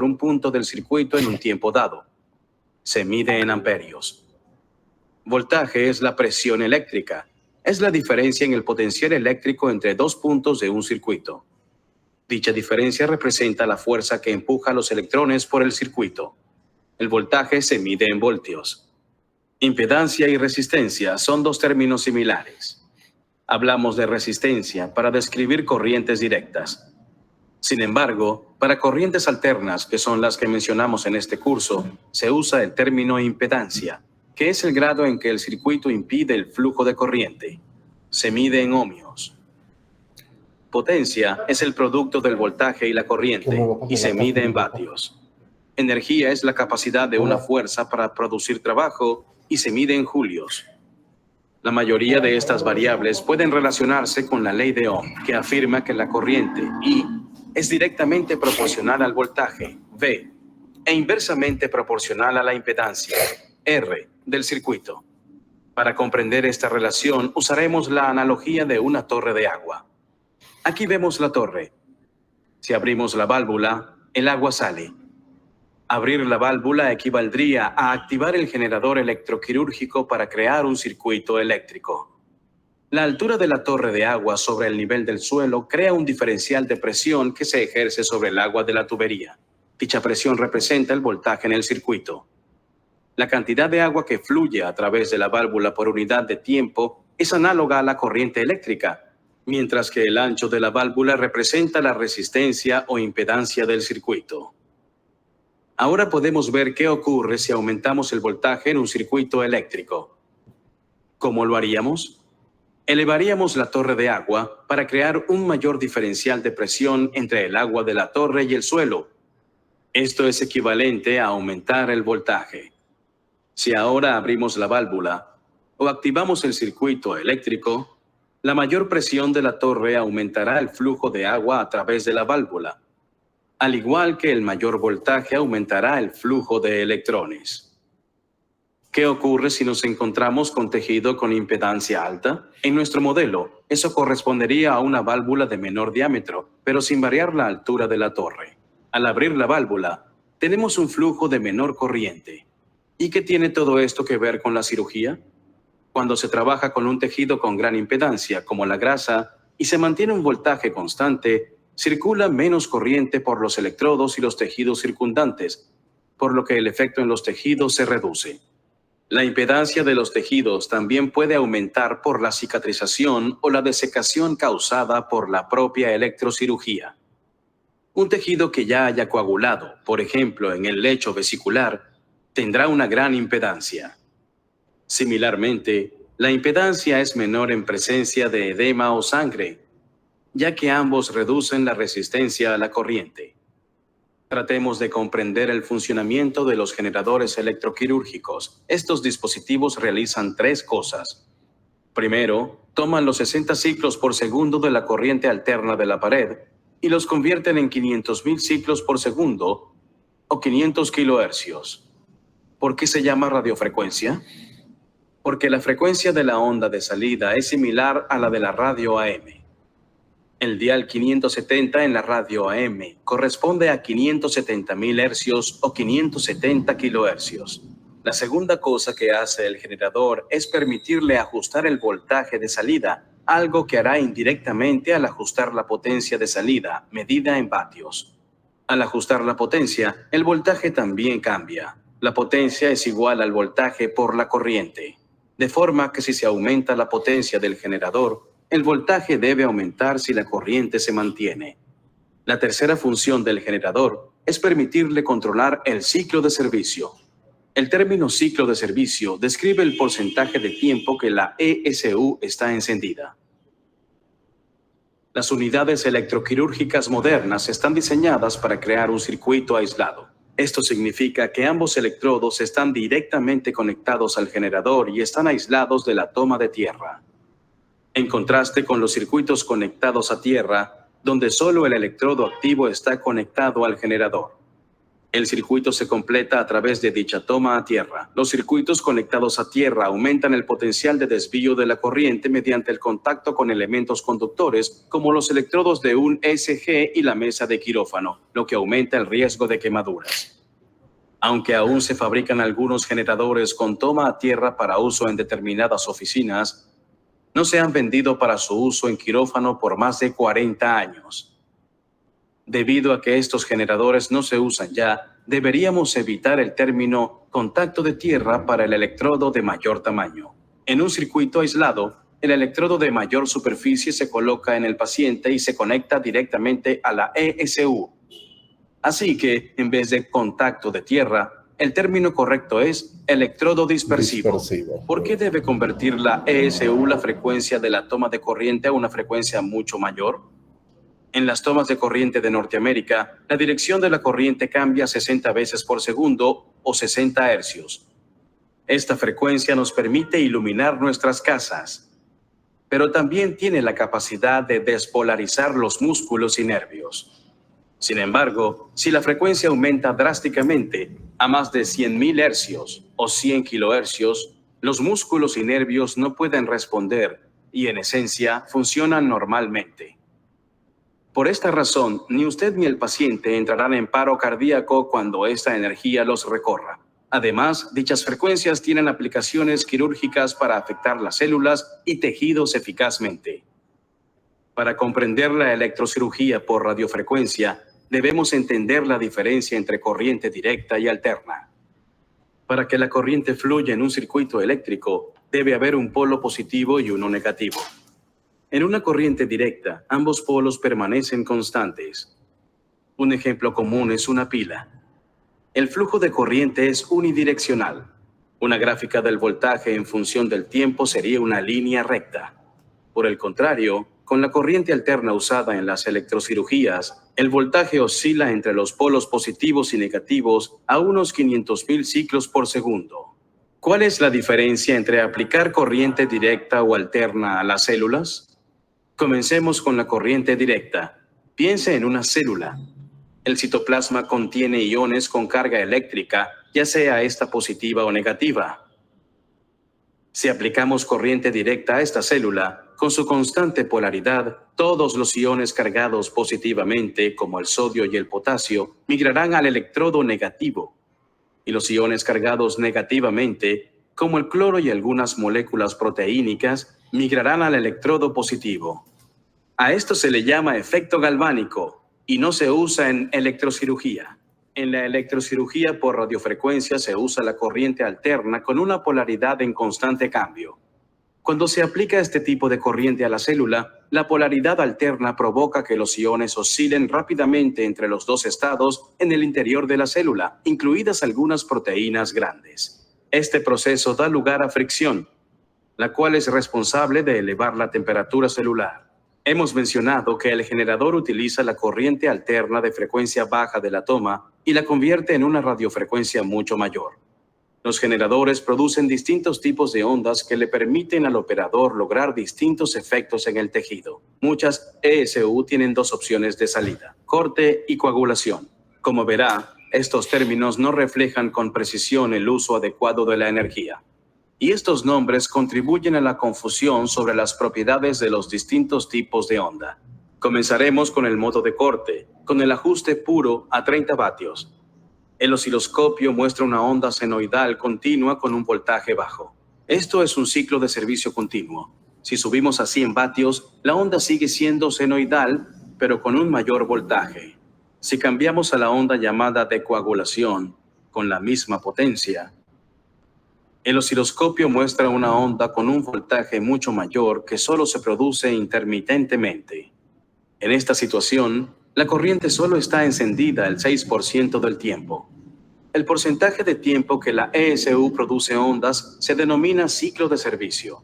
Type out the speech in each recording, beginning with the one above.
un punto del circuito en un tiempo dado. Se mide en amperios. Voltaje es la presión eléctrica. Es la diferencia en el potencial eléctrico entre dos puntos de un circuito. Dicha diferencia representa la fuerza que empuja a los electrones por el circuito. El voltaje se mide en voltios. Impedancia y resistencia son dos términos similares. Hablamos de resistencia para describir corrientes directas. Sin embargo, para corrientes alternas, que son las que mencionamos en este curso, se usa el término impedancia, que es el grado en que el circuito impide el flujo de corriente. Se mide en ohmios. Potencia es el producto del voltaje y la corriente, y se mide en vatios. Energía es la capacidad de una fuerza para producir trabajo, y se mide en julios. La mayoría de estas variables pueden relacionarse con la ley de Ohm, que afirma que la corriente I es directamente proporcional al voltaje, V, e inversamente proporcional a la impedancia, R, del circuito. Para comprender esta relación, usaremos la analogía de una torre de agua. Aquí vemos la torre. Si abrimos la válvula, el agua sale. Abrir la válvula equivaldría a activar el generador electroquirúrgico para crear un circuito eléctrico. La altura de la torre de agua sobre el nivel del suelo crea un diferencial de presión que se ejerce sobre el agua de la tubería. Dicha presión representa el voltaje en el circuito. La cantidad de agua que fluye a través de la válvula por unidad de tiempo es análoga a la corriente eléctrica, mientras que el ancho de la válvula representa la resistencia o impedancia del circuito. Ahora podemos ver qué ocurre si aumentamos el voltaje en un circuito eléctrico. ¿Cómo lo haríamos? Elevaríamos la torre de agua para crear un mayor diferencial de presión entre el agua de la torre y el suelo. Esto es equivalente a aumentar el voltaje. Si ahora abrimos la válvula o activamos el circuito eléctrico, la mayor presión de la torre aumentará el flujo de agua a través de la válvula. Al igual que el mayor voltaje aumentará el flujo de electrones. ¿Qué ocurre si nos encontramos con tejido con impedancia alta? En nuestro modelo, eso correspondería a una válvula de menor diámetro, pero sin variar la altura de la torre. Al abrir la válvula, tenemos un flujo de menor corriente. ¿Y qué tiene todo esto que ver con la cirugía? Cuando se trabaja con un tejido con gran impedancia, como la grasa, y se mantiene un voltaje constante, circula menos corriente por los electrodos y los tejidos circundantes, por lo que el efecto en los tejidos se reduce. La impedancia de los tejidos también puede aumentar por la cicatrización o la desecación causada por la propia electrocirugía. Un tejido que ya haya coagulado, por ejemplo en el lecho vesicular, tendrá una gran impedancia. Similarmente, la impedancia es menor en presencia de edema o sangre, ya que ambos reducen la resistencia a la corriente. Tratemos de comprender el funcionamiento de los generadores electroquirúrgicos. Estos dispositivos realizan tres cosas. Primero, toman los 60 ciclos por segundo de la corriente alterna de la pared y los convierten en 500.000 ciclos por segundo o 500 kilohercios. ¿Por qué se llama radiofrecuencia? Porque la frecuencia de la onda de salida es similar a la de la radio AM. El dial 570 en la radio AM corresponde a 570.000 hercios o 570 kilohercios. La segunda cosa que hace el generador es permitirle ajustar el voltaje de salida, algo que hará indirectamente al ajustar la potencia de salida, medida en vatios. Al ajustar la potencia, el voltaje también cambia. La potencia es igual al voltaje por la corriente, de forma que si se aumenta la potencia del generador, el voltaje debe aumentar si la corriente se mantiene. La tercera función del generador es permitirle controlar el ciclo de servicio. El término ciclo de servicio describe el porcentaje de tiempo que la ESU está encendida. Las unidades electroquirúrgicas modernas están diseñadas para crear un circuito aislado. Esto significa que ambos electrodos están directamente conectados al generador y están aislados de la toma de tierra. En contraste con los circuitos conectados a tierra, donde solo el electrodo activo está conectado al generador. El circuito se completa a través de dicha toma a tierra. Los circuitos conectados a tierra aumentan el potencial de desvío de la corriente mediante el contacto con elementos conductores como los electrodos de un ECG y la mesa de quirófano, lo que aumenta el riesgo de quemaduras. Aunque aún se fabrican algunos generadores con toma a tierra para uso en determinadas oficinas, no se han vendido para su uso en quirófano por más de 40 años. Debido a que estos generadores no se usan ya, deberíamos evitar el término contacto de tierra para el electrodo de mayor tamaño. En un circuito aislado, el electrodo de mayor superficie se coloca en el paciente y se conecta directamente a la ESU. Así que, en vez de contacto de tierra, el término correcto es electrodo dispersivo. ¿Por qué debe convertir la ESU la frecuencia de la toma de corriente a una frecuencia mucho mayor? En las tomas de corriente de Norteamérica, la dirección de la corriente cambia 60 veces por segundo o 60 hercios. Esta frecuencia nos permite iluminar nuestras casas, pero también tiene la capacidad de despolarizar los músculos y nervios. Sin embargo, si la frecuencia aumenta drásticamente a más de 100.000 hercios o 100 kilohercios, los músculos y nervios no pueden responder y, en esencia, funcionan normalmente. Por esta razón, ni usted ni el paciente entrarán en paro cardíaco cuando esta energía los recorra. Además, dichas frecuencias tienen aplicaciones quirúrgicas para afectar las células y tejidos eficazmente. Para comprender la electrocirugía por radiofrecuencia, debemos entender la diferencia entre corriente directa y alterna. Para que la corriente fluya en un circuito eléctrico, debe haber un polo positivo y uno negativo. En una corriente directa, ambos polos permanecen constantes. Un ejemplo común es una pila. El flujo de corriente es unidireccional. Una gráfica del voltaje en función del tiempo sería una línea recta. Por el contrario, con la corriente alterna usada en las electrocirugías, el voltaje oscila entre los polos positivos y negativos a unos 500.000 ciclos por segundo. ¿Cuál es la diferencia entre aplicar corriente directa o alterna a las células? Comencemos con la corriente directa. Piense en una célula. El citoplasma contiene iones con carga eléctrica, ya sea esta positiva o negativa. Si aplicamos corriente directa a esta célula, con su constante polaridad, todos los iones cargados positivamente, como el sodio y el potasio, migrarán al electrodo negativo. Y los iones cargados negativamente, como el cloro y algunas moléculas proteínicas, migrarán al electrodo positivo. A esto se le llama efecto galvánico y no se usa en electrocirugía. En la electrocirugía por radiofrecuencia se usa la corriente alterna con una polaridad en constante cambio. Cuando se aplica este tipo de corriente a la célula, la polaridad alterna provoca que los iones oscilen rápidamente entre los dos estados en el interior de la célula, incluidas algunas proteínas grandes. Este proceso da lugar a fricción, la cual es responsable de elevar la temperatura celular. Hemos mencionado que el generador utiliza la corriente alterna de frecuencia baja de la toma y la convierte en una radiofrecuencia mucho mayor. Los generadores producen distintos tipos de ondas que le permiten al operador lograr distintos efectos en el tejido. Muchas ESU tienen dos opciones de salida: corte y coagulación. Como verá, estos términos no reflejan con precisión el uso adecuado de la energía. Y estos nombres contribuyen a la confusión sobre las propiedades de los distintos tipos de onda. Comenzaremos con el modo de corte, con el ajuste puro a 30 vatios. El osciloscopio muestra una onda senoidal continua con un voltaje bajo. Esto es un ciclo de servicio continuo. Si subimos a 100 vatios, la onda sigue siendo senoidal, pero con un mayor voltaje. Si cambiamos a la onda llamada de coagulación, con la misma potencia, el osciloscopio muestra una onda con un voltaje mucho mayor que solo se produce intermitentemente. En esta situación, la corriente solo está encendida el 6% del tiempo. El porcentaje de tiempo que la ESU produce ondas se denomina ciclo de servicio.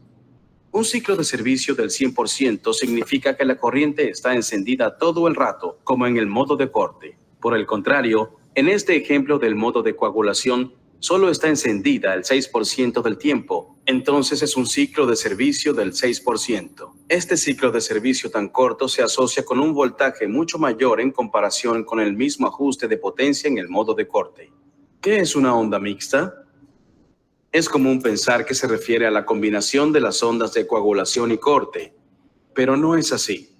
Un ciclo de servicio del 100% significa que la corriente está encendida todo el rato, como en el modo de corte. Por el contrario, en este ejemplo del modo de coagulación, solo está encendida el 6% del tiempo, entonces es un ciclo de servicio del 6%. Este ciclo de servicio tan corto se asocia con un voltaje mucho mayor en comparación con el mismo ajuste de potencia en el modo de corte. ¿Qué es una onda mixta? Es común pensar que se refiere a la combinación de las ondas de coagulación y corte, pero no es así.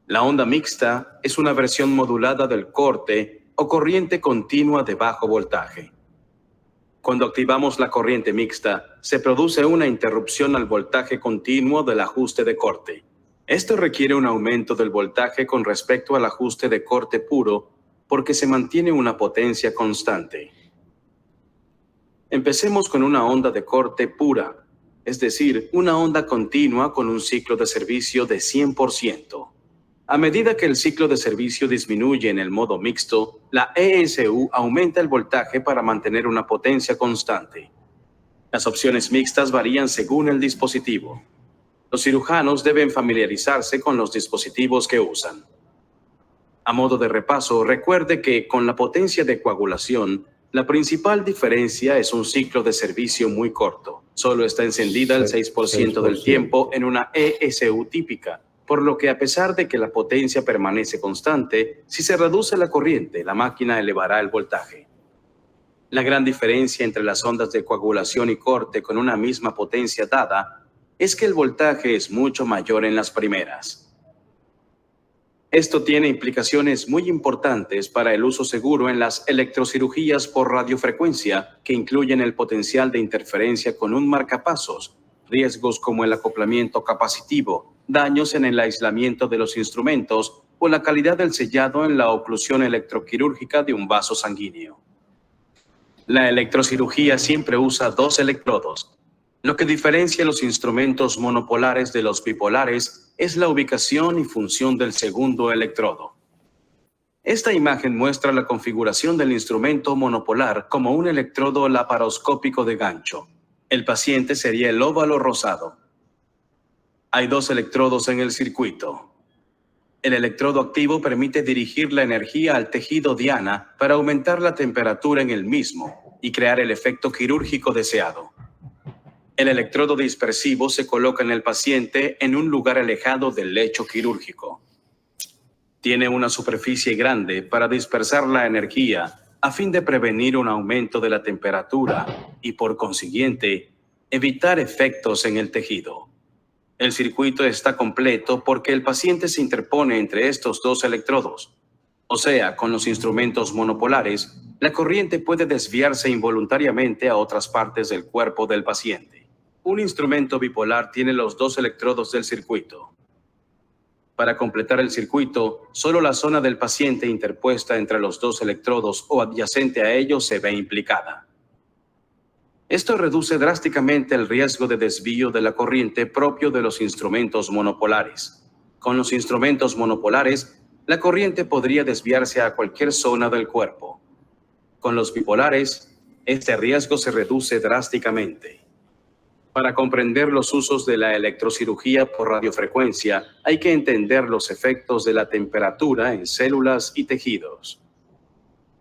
La onda mixta es una versión modulada del corte o corriente continua de bajo voltaje. Cuando activamos la corriente mixta, se produce una interrupción al voltaje continuo del ajuste de corte. Esto requiere un aumento del voltaje con respecto al ajuste de corte puro porque se mantiene una potencia constante. Empecemos con una onda de corte pura, es decir, una onda continua con un ciclo de servicio de 100%. A medida que el ciclo de servicio disminuye en el modo mixto, la ESU aumenta el voltaje para mantener una potencia constante. Las opciones mixtas varían según el dispositivo. Los cirujanos deben familiarizarse con los dispositivos que usan. A modo de repaso, recuerde que con la potencia de coagulación, la principal diferencia es un ciclo de servicio muy corto. Solo está encendida el 6% del tiempo en una ESU típica, por lo que a pesar de que la potencia permanece constante, si se reduce la corriente, la máquina elevará el voltaje. La gran diferencia entre las ondas de coagulación y corte con una misma potencia dada es que el voltaje es mucho mayor en las primeras. Esto tiene implicaciones muy importantes para el uso seguro en las electrocirugías por radiofrecuencia, que incluyen el potencial de interferencia con un marcapasos, riesgos como el acoplamiento capacitivo, daños en el aislamiento de los instrumentos o la calidad del sellado en la oclusión electroquirúrgica de un vaso sanguíneo. La electrocirugía siempre usa dos electrodos. Lo que diferencia los instrumentos monopolares de los bipolares es la ubicación y función del segundo electrodo. Esta imagen muestra la configuración del instrumento monopolar como un electrodo laparoscópico de gancho. El paciente sería el óvalo rosado. Hay dos electrodos en el circuito. El electrodo activo permite dirigir la energía al tejido diana para aumentar la temperatura en el mismo y crear el efecto quirúrgico deseado. El electrodo dispersivo se coloca en el paciente en un lugar alejado del lecho quirúrgico. Tiene una superficie grande para dispersar la energía a fin de prevenir un aumento de la temperatura y, por consiguiente, evitar efectos en el tejido. El circuito está completo porque el paciente se interpone entre estos dos electrodos. O sea, con los instrumentos monopolares, la corriente puede desviarse involuntariamente a otras partes del cuerpo del paciente. Un instrumento bipolar tiene los dos electrodos del circuito. Para completar el circuito, solo la zona del paciente interpuesta entre los dos electrodos o adyacente a ellos se ve implicada. Esto reduce drásticamente el riesgo de desvío de la corriente propio de los instrumentos monopolares. Con los instrumentos monopolares, la corriente podría desviarse a cualquier zona del cuerpo. Con los bipolares, este riesgo se reduce drásticamente. Para comprender los usos de la electrocirugía por radiofrecuencia, hay que entender los efectos de la temperatura en células y tejidos.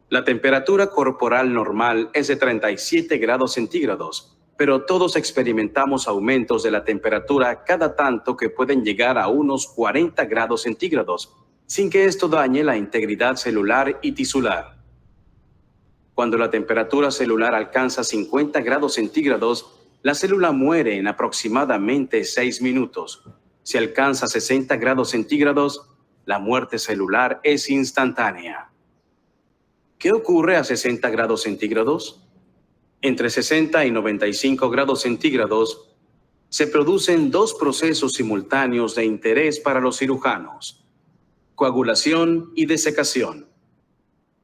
La temperatura corporal normal es de 37 grados centígrados, pero todos experimentamos aumentos de la temperatura cada tanto que pueden llegar a unos 40 grados centígrados, sin que esto dañe la integridad celular y tisular. Cuando la temperatura celular alcanza 50 grados centígrados, la célula muere en aproximadamente 6 minutos. Si alcanza 60 grados centígrados, la muerte celular es instantánea. ¿Qué ocurre a 60 grados centígrados? Entre 60 y 95 grados centígrados, se producen dos procesos simultáneos de interés para los cirujanos: coagulación y desecación.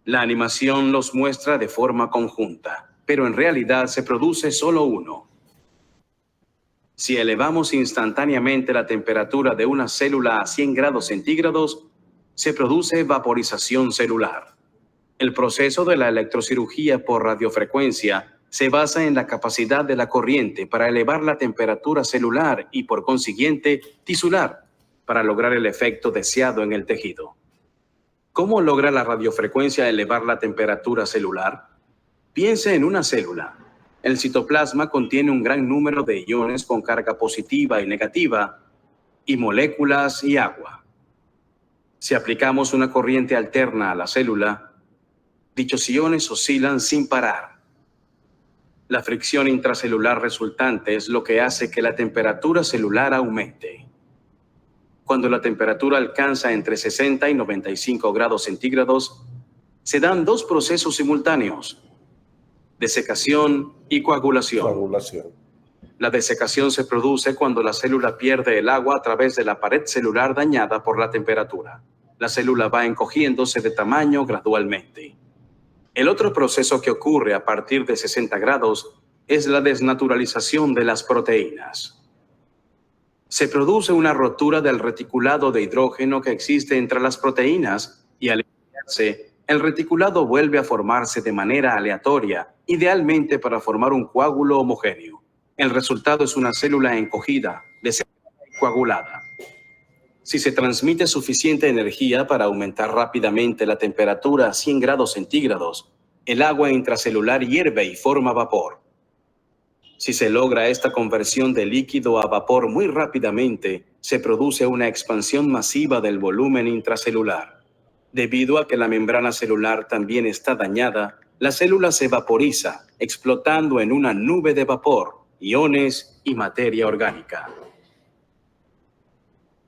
La animación los muestra de forma conjunta, pero en realidad se produce solo uno. Si elevamos instantáneamente la temperatura de una célula a 100 grados centígrados, se produce vaporización celular. El proceso de la electrocirugía por radiofrecuencia se basa en la capacidad de la corriente para elevar la temperatura celular y, por consiguiente, tisular, para lograr el efecto deseado en el tejido. ¿Cómo logra la radiofrecuencia elevar la temperatura celular? Piense en una célula. El citoplasma contiene un gran número de iones con carga positiva y negativa, y moléculas y agua. Si aplicamos una corriente alterna a la célula, dichos iones oscilan sin parar. La fricción intracelular resultante es lo que hace que la temperatura celular aumente. Cuando la temperatura alcanza entre 60 y 95 grados centígrados, se dan dos procesos simultáneos: desecación y coagulación. La desecación se produce cuando la célula pierde el agua a través de la pared celular dañada por la temperatura. La célula va encogiéndose de tamaño gradualmente. El otro proceso que ocurre a partir de 60 grados es la desnaturalización de las proteínas. Se produce una rotura del reticulado de hidrógeno que existe entre las proteínas y al eliminarse, el reticulado vuelve a formarse de manera aleatoria, idealmente para formar un coágulo homogéneo. El resultado es una célula encogida, desecada y coagulada. Si se transmite suficiente energía para aumentar rápidamente la temperatura a 100 grados centígrados, el agua intracelular hierve y forma vapor. Si se logra esta conversión de líquido a vapor muy rápidamente, se produce una expansión masiva del volumen intracelular. Debido a que la membrana celular también está dañada, la célula se vaporiza, explotando en una nube de vapor, iones y materia orgánica.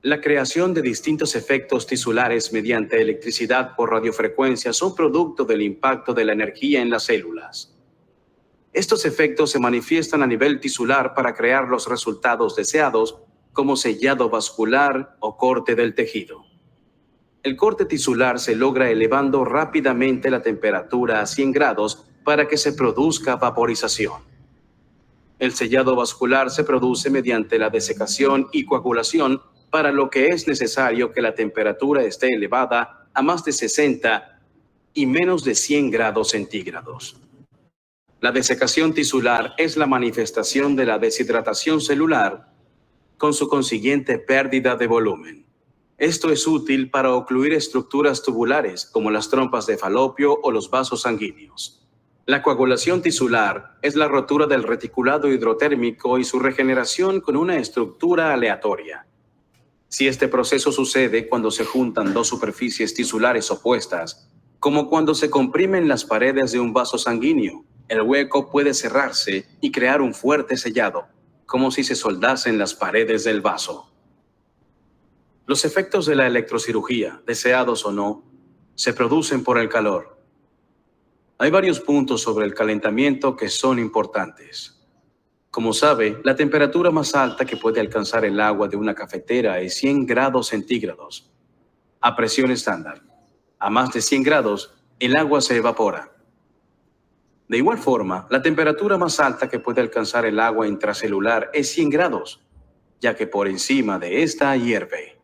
La creación de distintos efectos tisulares mediante electricidad por radiofrecuencia son producto del impacto de la energía en las células. Estos efectos se manifiestan a nivel tisular para crear los resultados deseados, como sellado vascular o corte del tejido. El corte tisular se logra elevando rápidamente la temperatura a 100 grados para que se produzca vaporización. El sellado vascular se produce mediante la desecación y coagulación, para lo que es necesario que la temperatura esté elevada a más de 60 y menos de 100 grados centígrados. La desecación tisular es la manifestación de la deshidratación celular con su consiguiente pérdida de volumen. Esto es útil para ocluir estructuras tubulares como las trompas de Falopio o los vasos sanguíneos. La coagulación tisular es la rotura del reticulado hidrotérmico y su regeneración con una estructura aleatoria. Si este proceso sucede cuando se juntan dos superficies tisulares opuestas, como cuando se comprimen las paredes de un vaso sanguíneo, el hueco puede cerrarse y crear un fuerte sellado, como si se soldasen las paredes del vaso. Los efectos de la electrocirugía, deseados o no, se producen por el calor. Hay varios puntos sobre el calentamiento que son importantes. Como sabe, la temperatura más alta que puede alcanzar el agua de una cafetera es 100 grados centígrados, a presión estándar. A más de 100 grados, el agua se evapora. De igual forma, la temperatura más alta que puede alcanzar el agua intracelular es 100 grados, ya que por encima de esta hierve.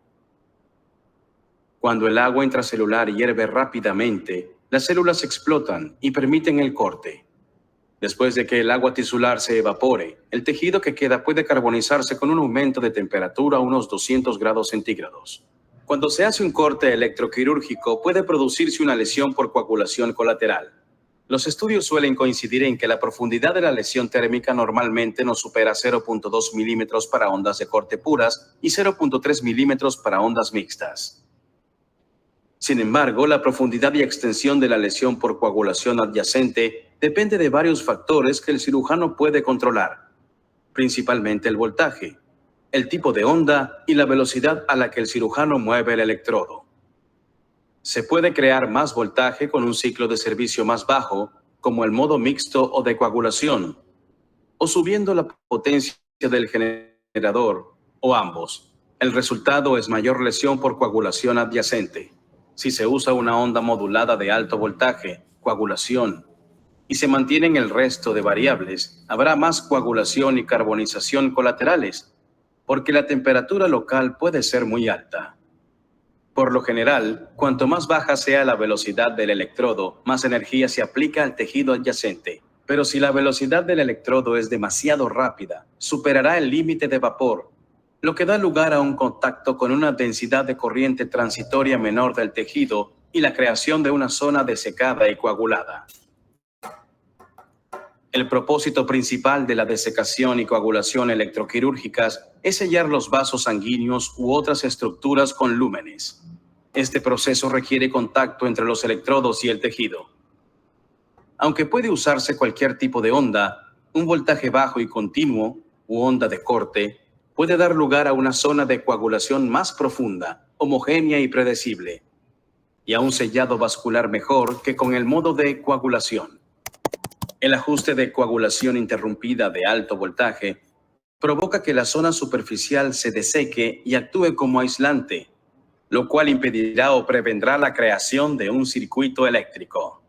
Cuando el agua intracelular hierve rápidamente, las células explotan y permiten el corte. Después de que el agua tisular se evapore, el tejido que queda puede carbonizarse con un aumento de temperatura a unos 200 grados centígrados. Cuando se hace un corte electroquirúrgico, puede producirse una lesión por coagulación colateral. Los estudios suelen coincidir en que la profundidad de la lesión térmica normalmente no supera 0.2 milímetros para ondas de corte puras y 0.3 milímetros para ondas mixtas. Sin embargo, la profundidad y extensión de la lesión por coagulación adyacente depende de varios factores que el cirujano puede controlar, principalmente el voltaje, el tipo de onda y la velocidad a la que el cirujano mueve el electrodo. Se puede crear más voltaje con un ciclo de servicio más bajo, como el modo mixto o de coagulación, o subiendo la potencia del generador, o ambos. El resultado es mayor lesión por coagulación adyacente. Si se usa una onda modulada de alto voltaje, coagulación, y se mantienen el resto de variables, habrá más coagulación y carbonización colaterales, porque la temperatura local puede ser muy alta. Por lo general, cuanto más baja sea la velocidad del electrodo, más energía se aplica al tejido adyacente. Pero si la velocidad del electrodo es demasiado rápida, superará el límite de vapor, lo que da lugar a un contacto con una densidad de corriente transitoria menor del tejido y la creación de una zona desecada y coagulada. El propósito principal de la desecación y coagulación electroquirúrgicas es sellar los vasos sanguíneos u otras estructuras con lúmenes. Este proceso requiere contacto entre los electrodos y el tejido. Aunque puede usarse cualquier tipo de onda, un voltaje bajo y continuo u onda de corte puede dar lugar a una zona de coagulación más profunda, homogénea y predecible, y a un sellado vascular mejor que con el modo de coagulación. El ajuste de coagulación interrumpida de alto voltaje provoca que la zona superficial se deseque y actúe como aislante, lo cual impedirá o prevendrá la creación de un circuito eléctrico.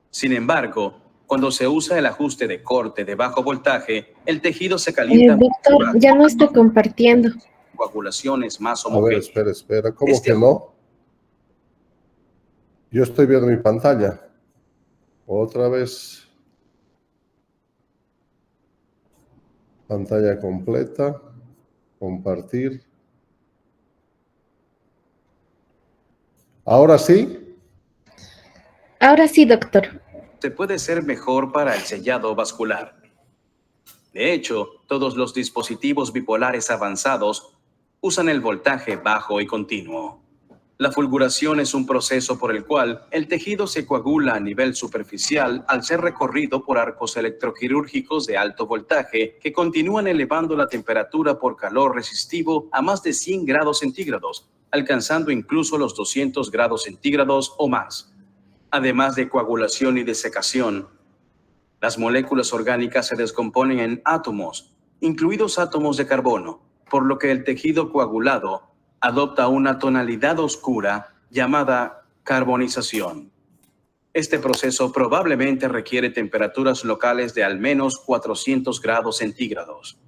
Sin embargo, cuando se usa el ajuste de corte de bajo voltaje, el tejido se calienta. Doctor, ya no está compartiendo. Coagulaciones más homogéneas. A ver, espera. ¿Cómo que no? Yo estoy viendo mi pantalla. Otra vez. Pantalla completa. Compartir. ¿Ahora sí? Ahora sí, doctor. Se puede ser mejor para el sellado vascular. De hecho, todos los dispositivos bipolares avanzados usan el voltaje bajo y continuo. La fulguración es un proceso por el cual el tejido se coagula a nivel superficial al ser recorrido por arcos electroquirúrgicos de alto voltaje que continúan elevando la temperatura por calor resistivo a más de 100 grados centígrados, alcanzando incluso los 200 grados centígrados o más. Además de coagulación y desecación, las moléculas orgánicas se descomponen en átomos, incluidos átomos de carbono, por lo que el tejido coagulado adopta una tonalidad oscura llamada carbonización. Este proceso probablemente requiere temperaturas locales de al menos 400 grados centígrados.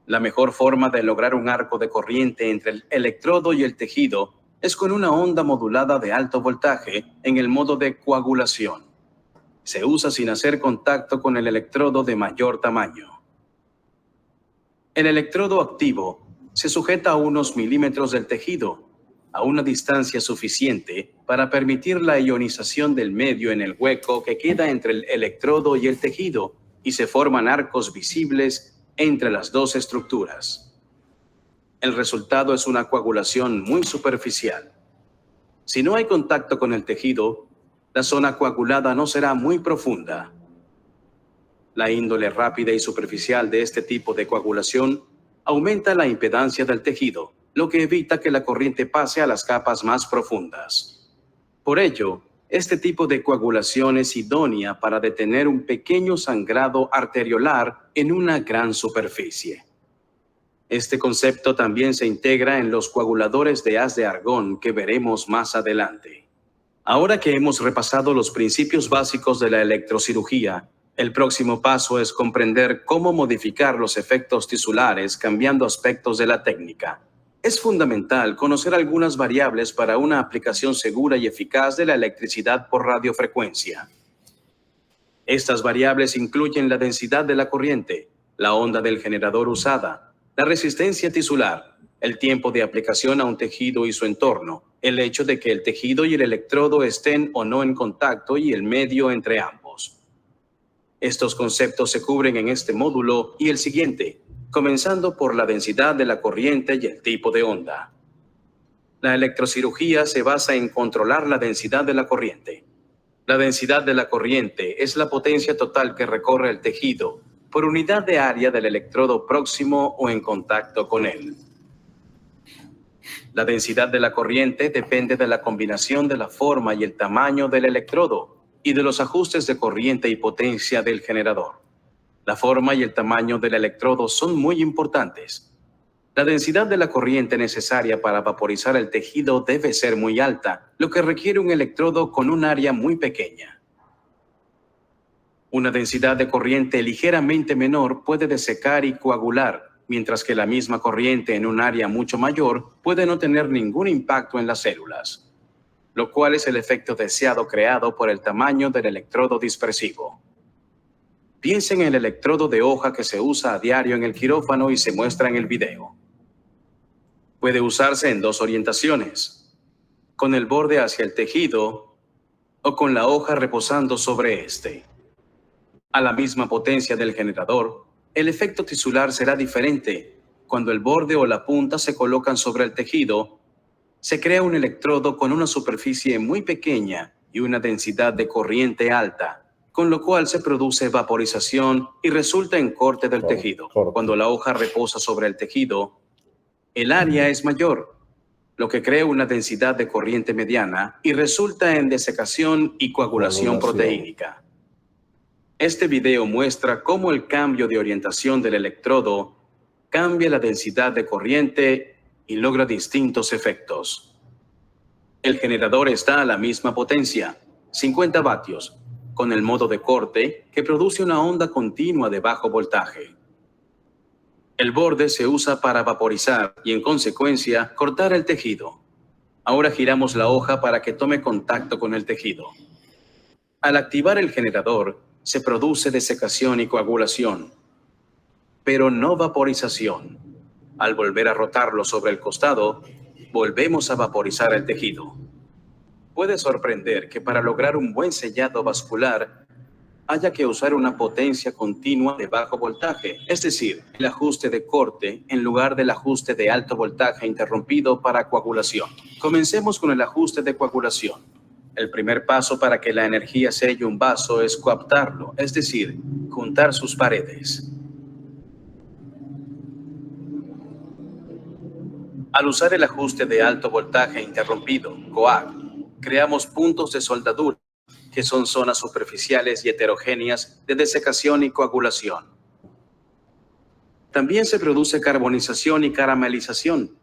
La mejor forma de lograr un arco de corriente entre el electrodo y el tejido es con una onda modulada de alto voltaje en el modo de coagulación. Se usa sin hacer contacto con el electrodo de mayor tamaño. El electrodo activo se sujeta a unos milímetros del tejido, a una distancia suficiente para permitir la ionización del medio en el hueco que queda entre el electrodo y el tejido, y se forman arcos visibles entre las dos estructuras. El resultado es una coagulación muy superficial. Si no hay contacto con el tejido, la zona coagulada no será muy profunda. La índole rápida y superficial de este tipo de coagulación aumenta la impedancia del tejido, lo que evita que la corriente pase a las capas más profundas. Por ello, este tipo de coagulación es idónea para detener un pequeño sangrado arteriolar en una gran superficie. Este concepto también se integra en los coaguladores de haz de argón que veremos más adelante. Ahora que hemos repasado los principios básicos de la electrocirugía, el próximo paso es comprender cómo modificar los efectos tisulares cambiando aspectos de la técnica. Es fundamental conocer algunas variables para una aplicación segura y eficaz de la electricidad por radiofrecuencia. Estas variables incluyen la densidad de la corriente, la onda del generador usada, la resistencia tisular, el tiempo de aplicación a un tejido y su entorno, el hecho de que el tejido y el electrodo estén o no en contacto y el medio entre ambos. Estos conceptos se cubren en este módulo y el siguiente, comenzando por la densidad de la corriente y el tipo de onda. La electrocirugía se basa en controlar la densidad de la corriente. La densidad de la corriente es la potencia total que recorre el tejido por unidad de área del electrodo próximo o en contacto con él. La densidad de la corriente depende de la combinación de la forma y el tamaño del electrodo y de los ajustes de corriente y potencia del generador. La forma y el tamaño del electrodo son muy importantes. La densidad de la corriente necesaria para vaporizar el tejido debe ser muy alta, lo que requiere un electrodo con un área muy pequeña. Una densidad de corriente ligeramente menor puede desecar y coagular, mientras que la misma corriente en un área mucho mayor puede no tener ningún impacto en las células, lo cual es el efecto deseado creado por el tamaño del electrodo dispersivo. Piensen en el electrodo de hoja que se usa a diario en el quirófano y se muestra en el video. Puede usarse en dos orientaciones, con el borde hacia el tejido o con la hoja reposando sobre este. A la misma potencia del generador, el efecto tisular será diferente. Cuando el borde o la punta se colocan sobre el tejido, se crea un electrodo con una superficie muy pequeña y una densidad de corriente alta, con lo cual se produce vaporización y resulta en corte del tejido. Cuando la hoja reposa sobre el tejido, el área es mayor, lo que crea una densidad de corriente mediana y resulta en desecación y coagulación proteínica. Este video muestra cómo el cambio de orientación del electrodo cambia la densidad de corriente y logra distintos efectos. El generador está a la misma potencia, 50 vatios, con el modo de corte que produce una onda continua de bajo voltaje. El borde se usa para vaporizar y, en consecuencia, cortar el tejido. Ahora giramos la hoja para que tome contacto con el tejido. Al activar el generador, se produce desecación y coagulación, pero no vaporización. Al volver a rotarlo sobre el costado, volvemos a vaporizar el tejido. Puede sorprender que para lograr un buen sellado vascular haya que usar una potencia continua de bajo voltaje, es decir, el ajuste de corte en lugar del ajuste de alto voltaje interrumpido para coagulación. Comencemos con el ajuste de coagulación. El primer paso para que la energía selle un vaso es coaptarlo, es decir, juntar sus paredes. Al usar el ajuste de alto voltaje interrumpido, COAC, creamos puntos de soldadura, que son zonas superficiales y heterogéneas de desecación y coagulación. También se produce carbonización y caramelización,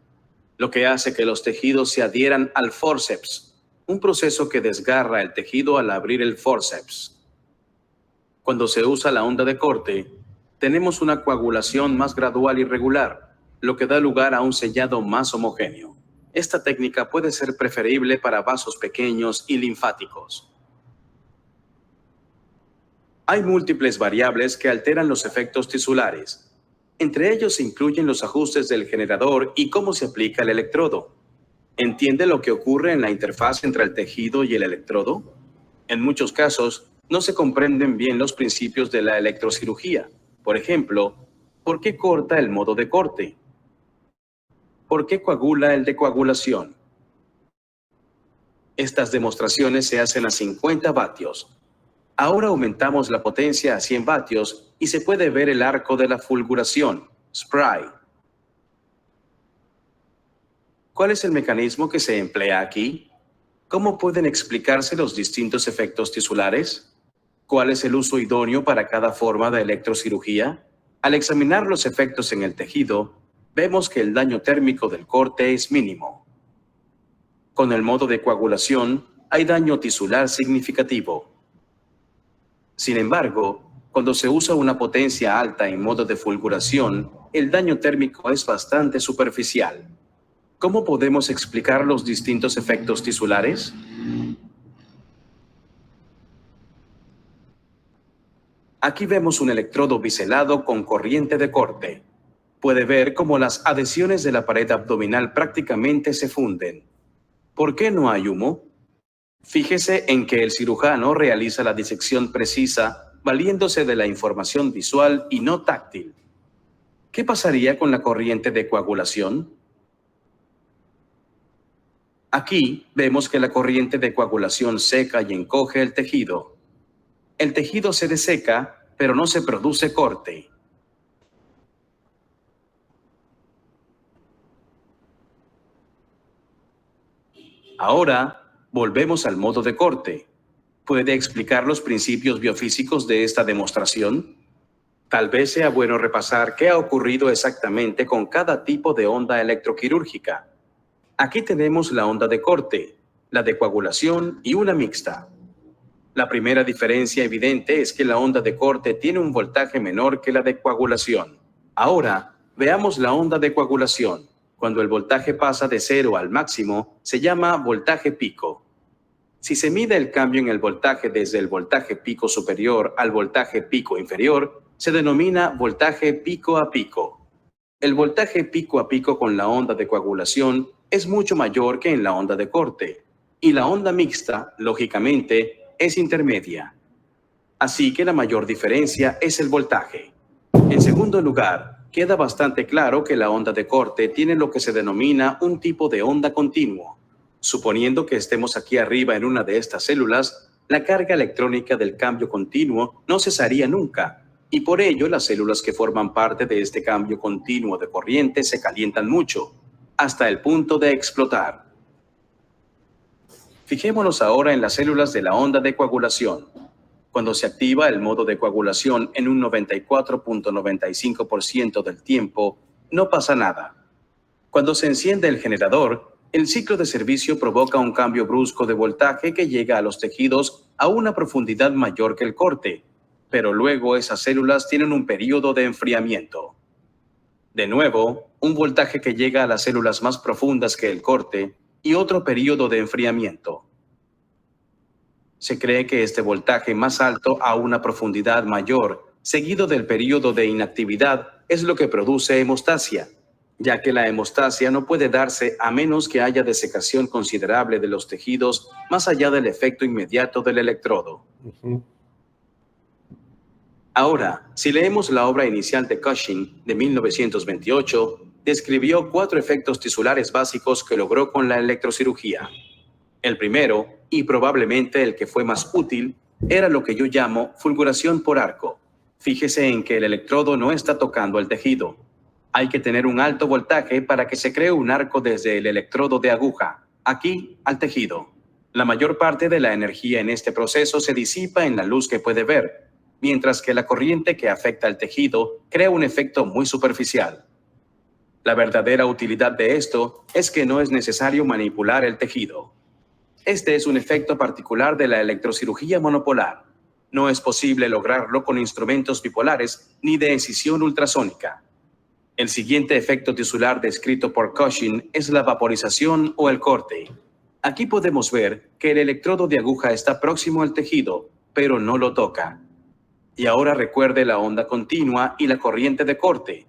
lo que hace que los tejidos se adhieran al forceps, un proceso que desgarra el tejido al abrir el forceps. Cuando se usa la onda de corte, tenemos una coagulación más gradual y regular, lo que da lugar a un sellado más homogéneo. Esta técnica puede ser preferible para vasos pequeños y linfáticos. Hay múltiples variables que alteran los efectos tisulares. Entre ellos se incluyen los ajustes del generador y cómo se aplica el electrodo. ¿Entiende lo que ocurre en la interfaz entre el tejido y el electrodo? En muchos casos, no se comprenden bien los principios de la electrocirugía. Por ejemplo, ¿por qué corta el modo de corte? ¿Por qué coagula el de coagulación? Estas demostraciones se hacen a 50 vatios. Ahora aumentamos la potencia a 100 vatios y se puede ver el arco de la fulguración, spray. ¿Cuál es el mecanismo que se emplea aquí? ¿Cómo pueden explicarse los distintos efectos tisulares? ¿Cuál es el uso idóneo para cada forma de electrocirugía? Al examinar los efectos en el tejido, vemos que el daño térmico del corte es mínimo. Con el modo de coagulación, hay daño tisular significativo. Sin embargo, cuando se usa una potencia alta en modo de fulguración, el daño térmico es bastante superficial. ¿Cómo podemos explicar los distintos efectos tisulares? Aquí vemos un electrodo biselado con corriente de corte. Puede ver cómo las adhesiones de la pared abdominal prácticamente se funden. ¿Por qué no hay humo? Fíjese en que el cirujano realiza la disección precisa valiéndose de la información visual y no táctil. ¿Qué pasaría con la corriente de coagulación? Aquí vemos que la corriente de coagulación seca y encoge el tejido. El tejido se deseca, pero no se produce corte. Ahora, volvemos al modo de corte. ¿Puede explicar los principios biofísicos de esta demostración? Tal vez sea bueno repasar qué ha ocurrido exactamente con cada tipo de onda electroquirúrgica. Aquí tenemos la onda de corte, la de coagulación y una mixta. La primera diferencia evidente es que la onda de corte tiene un voltaje menor que la de coagulación. Ahora, veamos la onda de coagulación. Cuando el voltaje pasa de 0 al máximo, se llama voltaje pico. Si se mide el cambio en el voltaje desde el voltaje pico superior al voltaje pico inferior, se denomina voltaje pico a pico. El voltaje pico a pico con la onda de coagulación es mucho mayor que en la onda de corte, y la onda mixta, lógicamente, es intermedia. Así que la mayor diferencia es el voltaje. En segundo lugar, queda bastante claro que la onda de corte tiene lo que se denomina un tipo de onda continuo. Suponiendo que estemos aquí arriba en una de estas células, la carga electrónica del cambio continuo no cesaría nunca, y por ello las células que forman parte de este cambio continuo de corriente se calientan mucho, hasta el punto de explotar. Fijémonos ahora en las células de la onda de coagulación. Cuando se activa el modo de coagulación en un 94.95% del tiempo, no pasa nada. Cuando se enciende el generador, el ciclo de servicio provoca un cambio brusco de voltaje que llega a los tejidos a una profundidad mayor que el corte, pero luego esas células tienen un periodo de enfriamiento. De nuevo, un voltaje que llega a las células más profundas que el corte y otro periodo de enfriamiento. Se cree que este voltaje más alto a una profundidad mayor, seguido del periodo de inactividad, es lo que produce hemostasia, ya que la hemostasia no puede darse a menos que haya desecación considerable de los tejidos más allá del efecto inmediato del electrodo. Ahora, si leemos la obra inicial de Cushing de 1928, describió 4 efectos tisulares básicos que logró con la electrocirugía. El primero, y probablemente el que fue más útil, era lo que yo llamo fulguración por arco. Fíjese en que el electrodo no está tocando el tejido. Hay que tener un alto voltaje para que se cree un arco desde el electrodo de aguja, aquí, al tejido. La mayor parte de la energía en este proceso se disipa en la luz que puede ver, mientras que la corriente que afecta al tejido crea un efecto muy superficial. La verdadera utilidad de esto es que no es necesario manipular el tejido. Este es un efecto particular de la electrocirugía monopolar. No es posible lograrlo con instrumentos bipolares ni de escisión ultrasónica. El siguiente efecto tisular descrito por Cushing es la vaporización o el corte. Aquí podemos ver que el electrodo de aguja está próximo al tejido, pero no lo toca. Y ahora recuerde la onda continua y la corriente de corte.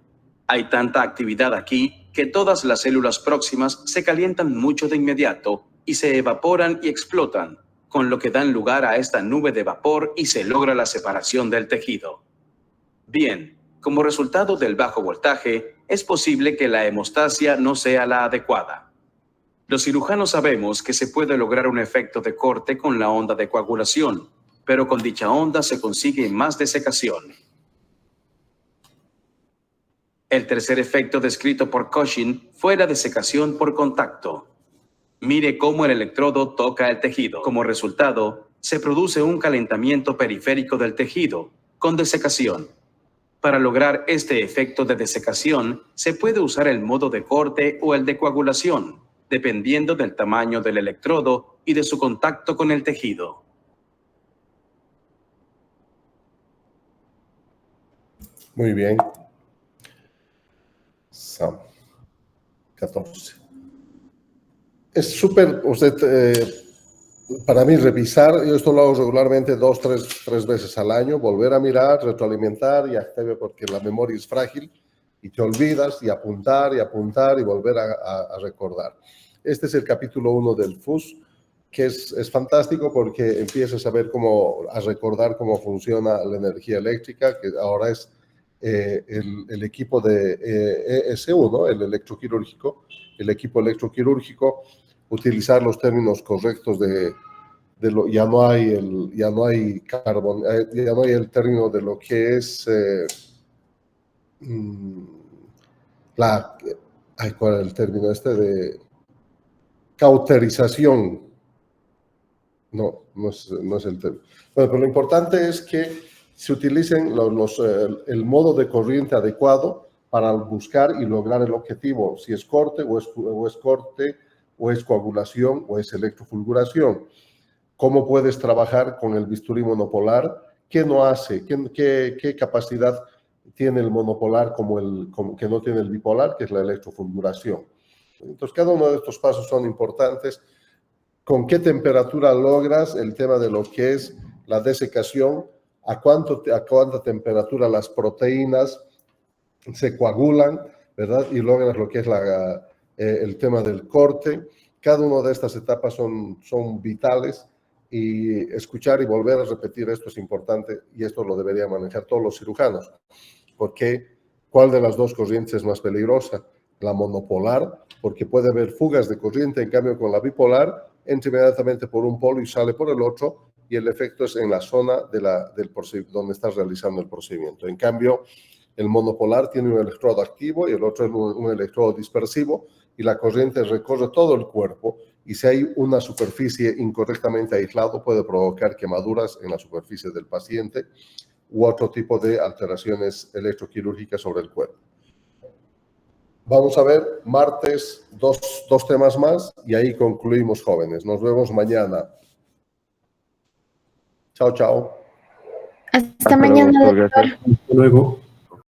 Hay tanta actividad aquí que todas las células próximas se calientan mucho de inmediato y se evaporan y explotan, con lo que dan lugar a esta nube de vapor y se logra la separación del tejido. Bien, como resultado del bajo voltaje, es posible que la hemostasia no sea la adecuada. Los cirujanos sabemos que se puede lograr un efecto de corte con la onda de coagulación, pero con dicha onda se consigue más desecación. El tercer efecto descrito por Cushing fue la desecación por contacto. Mire cómo el electrodo toca el tejido. Como resultado, se produce un calentamiento periférico del tejido, con desecación. Para lograr este efecto de desecación, se puede usar el modo de corte o el de coagulación, dependiendo del tamaño del electrodo y de su contacto con el tejido. Muy bien. Sam 14. Es súper, para mí revisar, yo esto lo hago regularmente 2, 3 veces al año, volver a mirar, retroalimentar, y acceder porque la memoria es frágil y te olvidas, y apuntar y volver a recordar. Este es el capítulo 1 del FUS, que es fantástico porque empiezas a ver a recordar cómo funciona la energía eléctrica, que ahora es el equipo de ESU, ¿no? El equipo electroquirúrgico, utilizar los términos correctos ya no hay el término de lo que es ¿cuál es el término de cauterización? No es el término. Bueno, pero lo importante es que se utilicen el modo de corriente adecuado para buscar y lograr el objetivo, si es corte o es corte, o es coagulación o es electrofulguración. ¿Cómo puedes trabajar con el bisturí monopolar? ¿Qué no hace? ¿Qué capacidad tiene el monopolar como que no tiene el bipolar, que es la electrofulguración? Entonces, cada uno de estos pasos son importantes. ¿Con qué temperatura logras el tema de lo que es la desecación? ¿A cuánta temperatura las proteínas se coagulan, verdad? Y logras lo que es el tema del corte. Cada una de estas etapas son vitales, y escuchar y volver a repetir esto es importante y esto lo deberían manejar todos los cirujanos. Porque, ¿cuál de las dos corrientes es más peligrosa? La monopolar, porque puede haber fugas de corriente, en cambio con la bipolar entra inmediatamente por un polo y sale por el otro y el efecto es en la zona donde estás realizando el procedimiento. En cambio, el monopolar tiene un electrodo activo y el otro es un electrodo dispersivo y la corriente recorre todo el cuerpo y si hay una superficie incorrectamente aislada puede provocar quemaduras en la superficie del paciente u otro tipo de alteraciones electroquirúrgicas sobre el cuerpo. Vamos a ver martes dos temas más y ahí concluimos, jóvenes. Nos vemos mañana. Chao, chao. Hasta mañana, doctor. Hasta luego.